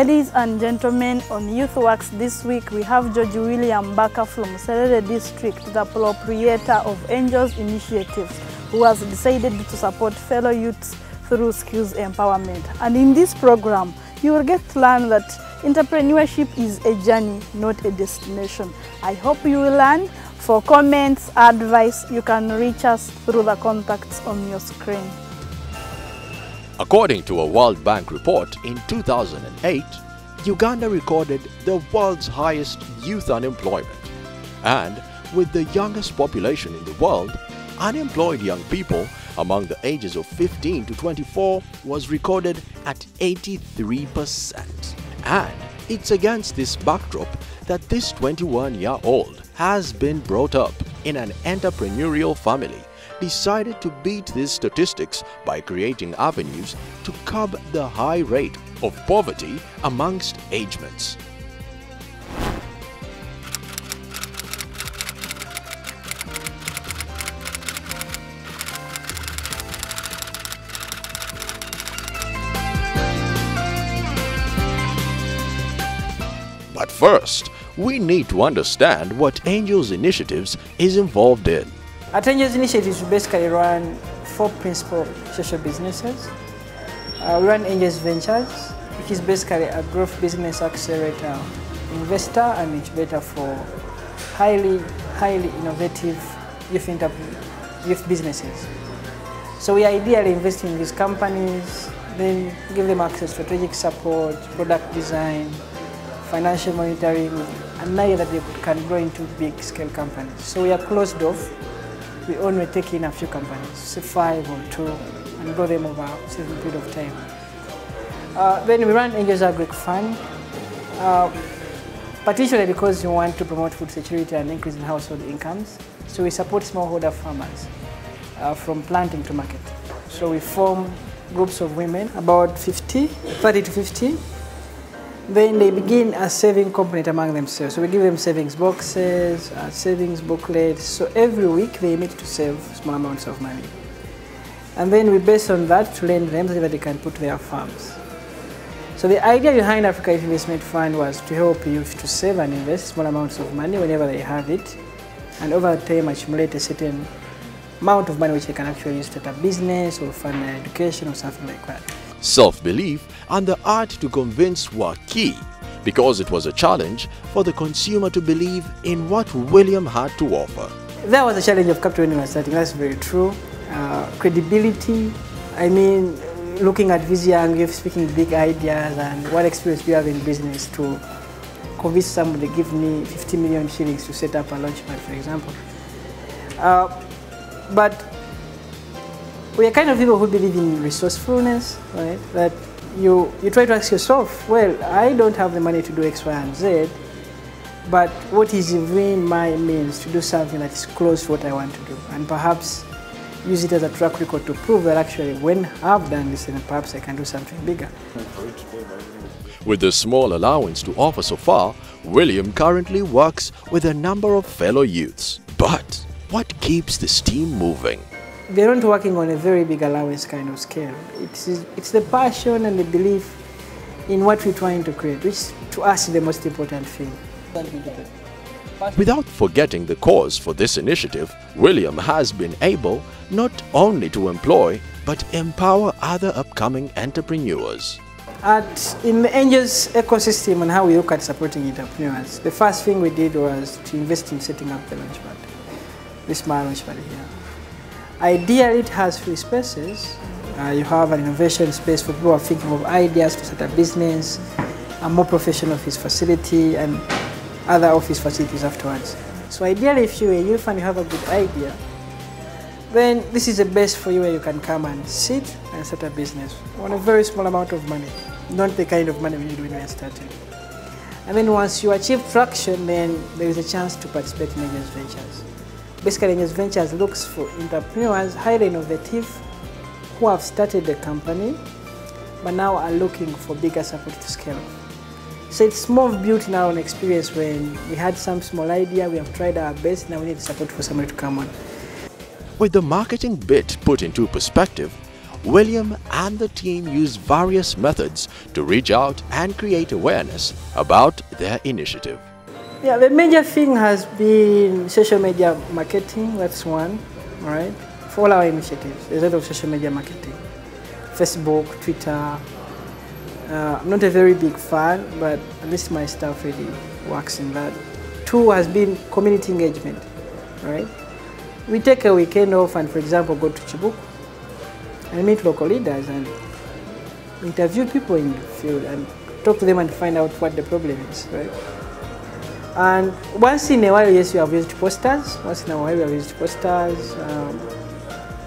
Ladies and gentlemen, on Youth Works this week, we have George William Baka from Serere District, the proprietor of Angels Initiatives, who has decided to support fellow youths through skills empowerment. And in this program, you will get to learn that entrepreneurship is a journey, not a destination. I hope you will learn. For comments, advice, you can reach us through the contacts on your screen. According to a World Bank report in 2008, Uganda recorded the world's highest youth unemployment. And with the youngest population in the world, unemployed young people among the ages of 15 to 24 was recorded at 83%. And it's against this backdrop that this 21-year-old has been brought up in an entrepreneurial family, decided to beat these statistics by creating avenues to curb the high rate of poverty amongst age mates. But first, we need to understand what Angels Initiatives is involved in. At Angels Initiatives, we basically run 4 principal social businesses. We run Angels Ventures, which is basically a growth business accelerator, investor and incubator for highly innovative youth businesses. So we ideally invest in these companies, then give them access to strategic support, product design, financial monitoring, and now that they can grow into big scale companies. So we are closed off. We only take in a few companies, say 5 or 2, and grow them over a certain period of time. Then we run Angels Agri Fund, particularly because we want to promote food security and increase in household incomes. So we support smallholder farmers from planting to market. So we form groups of women, about 30 to 50. Then they begin a saving component among themselves. So we give them savings boxes, savings booklets. So every week they meet to save small amounts of money. And then we base on that to lend them so that they can put their farms. So the idea behind Africa Youth Investment Fund was to help youth to save and invest small amounts of money whenever they have it, and over time accumulate a certain amount of money which they can actually use to start a business or fund their education or something like that. Self-belief and the art to convince were key, because it was a challenge for the consumer to believe in what William had to offer. That was a challenge of capital when we were starting, that's very true. Credibility, I mean, looking at these young youth speaking big ideas, and what experience do you have in business to convince somebody to give me 50 million shillings to set up a launchpad, for example. But we are kind of people who believe in resourcefulness, right? That you try to ask yourself, well, I don't have the money to do X, Y, and Z, but what is within my means to do something that is close to what I want to do? And perhaps use it as a track record to prove that actually when I've done this, then perhaps I can do something bigger. With a small allowance to offer so far, William currently works with a number of fellow youths. But what keeps this team moving? They're not working on a very big allowance kind of scale. It's the passion and the belief in what we're trying to create, which to us is the most important thing. Without forgetting the cause for this initiative, William has been able not only to employ but empower other upcoming entrepreneurs. In the Angels ecosystem and how we look at supporting entrepreneurs, the first thing we did was to invest in setting up the launchpad, this small launchpad here. Ideally, it has 3 spaces. You have an innovation space for people who are thinking of ideas to start a business, a more professional office facility, and other office facilities afterwards. So ideally, if you're a youth and you have a good idea, then this is the best for you where you can come and sit and start a business on a very small amount of money, not the kind of money we need when we're starting. And then once you achieve traction, then there is a chance to participate in Angels Ventures. Basically, Angels Ventures looks for entrepreneurs, highly innovative, who have started the company, but now are looking for bigger support to scale. So it's more built in our own experience when we had some small idea, we have tried our best, now we need support for somebody to come on. With the marketing bit put into perspective, William and the team use various methods to reach out and create awareness about their initiative. Yeah, the major thing has been social media marketing. That's one, all right? For all our initiatives, there's a lot of social media marketing. Facebook, Twitter. I'm not a very big fan, but at least my staff really works in that. Two has been community engagement, right? We take a weekend off and, for example, go to Chibuk and meet local leaders and interview people in the field and talk to them and find out what the problem is, right? And once in a while, yes, we have used posters. Once in a while, we have used posters.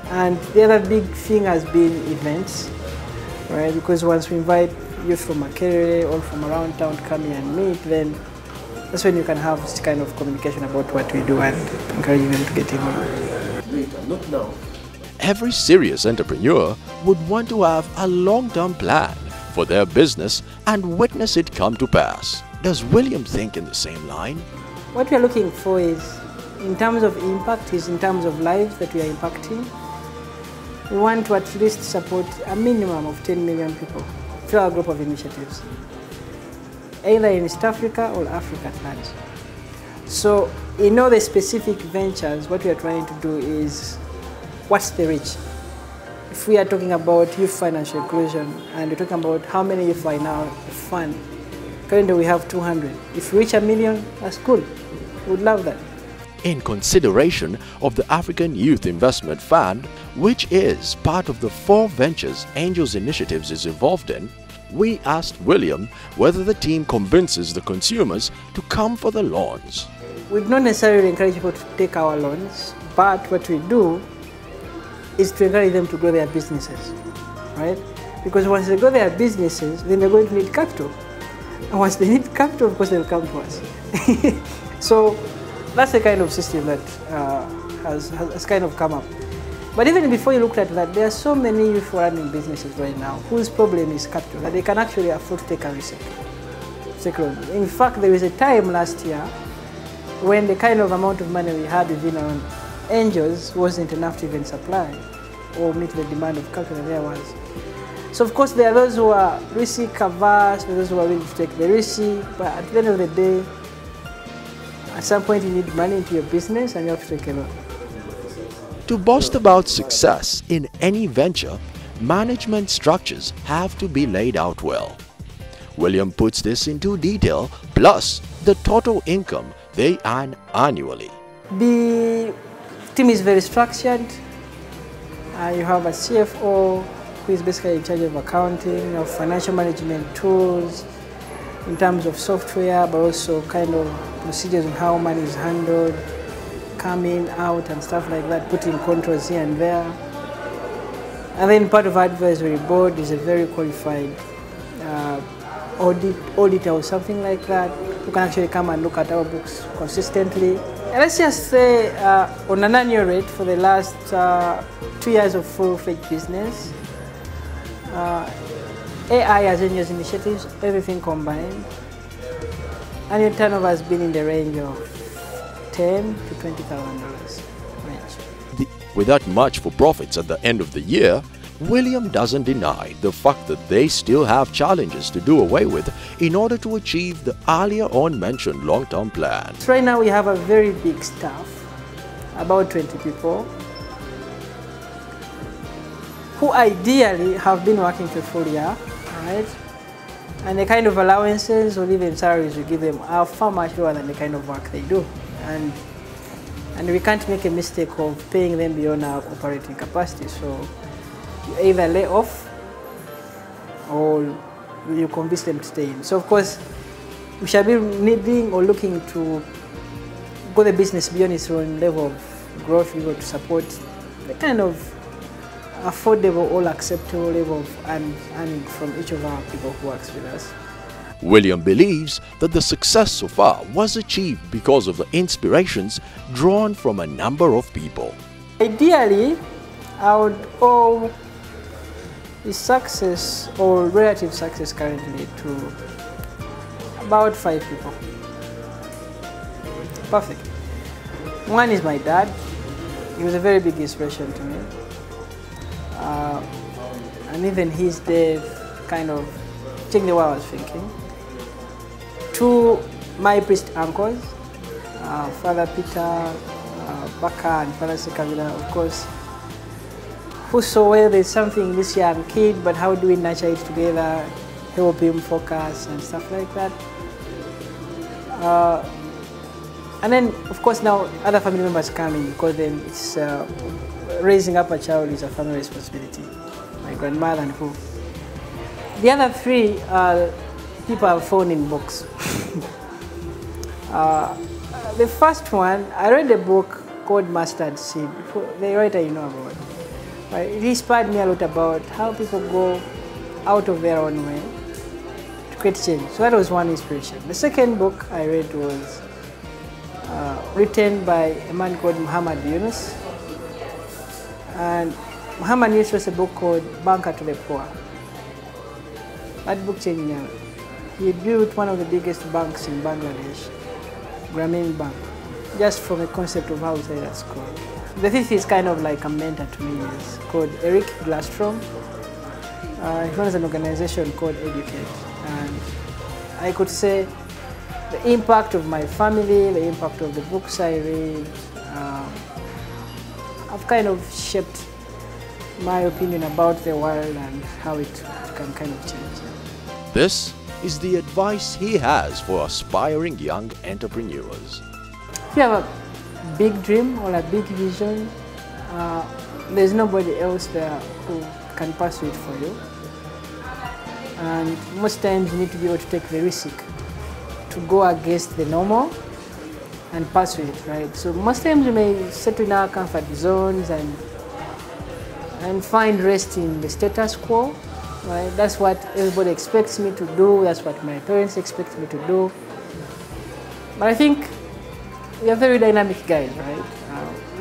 And the other big thing has been events, right? Because once we invite youth from Makerere or from around town to come here and meet, then that's when you can have this kind of communication about what we do and encouraging them to get involved. Later, not now. Every serious entrepreneur would want to have a long-term plan for their business and witness it come to pass. Does William think in the same line? What we are looking for is, in terms of impact, is in terms of lives that we are impacting. We want to at least support a minimum of 10 million people through our group of initiatives, either in East Africa or Africa at large. So in all the specific ventures, what we are trying to do is, what's the reach? If we are talking about youth financial inclusion and we're talking about how many youth are in our fund, currently we have 200. If we reach 1 million, that's cool. We'd love that. In consideration of the African Youth Investment Fund, which is part of the 4 ventures Angels Initiatives is involved in, we asked William whether the team convinces the consumers to come for the loans. We do not necessarily encourage people to take our loans, but what we do is to encourage them to grow their businesses, right? Because once they grow their businesses, then they're going to need capital. And once they need capital, of course, they'll come to us. So that's the kind of system that has kind of come up. But even before you looked at that, there are so many youth running businesses right now whose problem is capital, that they can actually afford to take a risk. In fact, there was a time last year when the kind of amount of money we had within our Angels wasn't enough to even supply or meet the demand of capital that there was. So of course there are those who are risk averse, those who are willing to take the risk, but at the end of the day, at some point you need money into your business and you have to take a loan. To boast about success in any venture, management structures have to be laid out well. William puts this into detail, plus the total income they earn annually. The team is very structured. You have a CFO who is basically in charge of accounting, of financial management tools, in terms of software, but also kind of procedures on how money is handled, coming out and stuff like that, putting controls here and there. And then part of our advisory board is a very qualified auditor or something like that, who can actually come and look at our books consistently. And let's just say on an annual rate for the last 2 years of full-fledged business, AI as Angels Initiatives, everything combined, annual turnover has been in the range of $10,000 to $20,000 range. With that much for profits at the end of the year, William doesn't deny the fact that they still have challenges to do away with in order to achieve the earlier on mentioned long-term plan. So right now we have a very big staff, about 20 people, who ideally have been working for a full year, right? And the kind of allowances or even salaries we give them are far much lower than the kind of work they do. And we can't make a mistake of paying them beyond our operating capacity. So you either lay off or you convince them to stay in. So of course, we shall be needing or looking to grow the business beyond its own level of growth, able to support the kind of affordable or acceptable level of earning from each of our people who works with us. William believes that the success so far was achieved because of the inspirations drawn from a number of people. Ideally, I would owe the success or relative success currently to about 5 people. Perfect. One is my dad. He was a very big inspiration to me. and even his death kind of changed the way I was thinking. To my priest uncles, Father Peter, Baka and Father Sekavila, of course, who saw whether there's something in this young kid, but how do we nurture it together, help him focus and stuff like that. And then, of course, now other family members come in, because then it's raising up a child is a family responsibility. My grandmother and who. The other three people I've found in books. The first one, I read a book called Mustard Seed, the writer you know about. It inspired me a lot about how people go out of their own way to create change. So that was one inspiration. The second book I read was written by a man called Muhammad Yunus. And Muhammad Yunus was a book called Banker to the Poor. That book changed me. He built one of the biggest banks in Bangladesh, Grameen Bank, just from a concept of how that's called. The fifth is kind of like a mentor to me. It's called Eric Glastrom. He runs an organization called Educate. And I could say the impact of my family, the impact of the books I read, have kind of shaped my opinion about the world and how it can kind of change. This is the advice he has for aspiring young entrepreneurs. If you have a big dream or a big vision, there's nobody else there who can pursue it for you. And most times you need to be able to take the risk to go against the normal and pursue it, right? So most times we may settle in our comfort zones and find rest in the status quo, right? That's what everybody expects me to do. That's what my parents expect me to do. But I think we are very dynamic guys, right?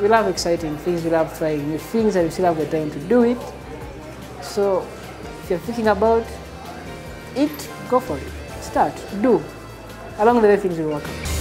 We love exciting things, we love trying new things, and we still have the time to do it. So if you're thinking about it, go for it. Start, do. Along the way, things will work out.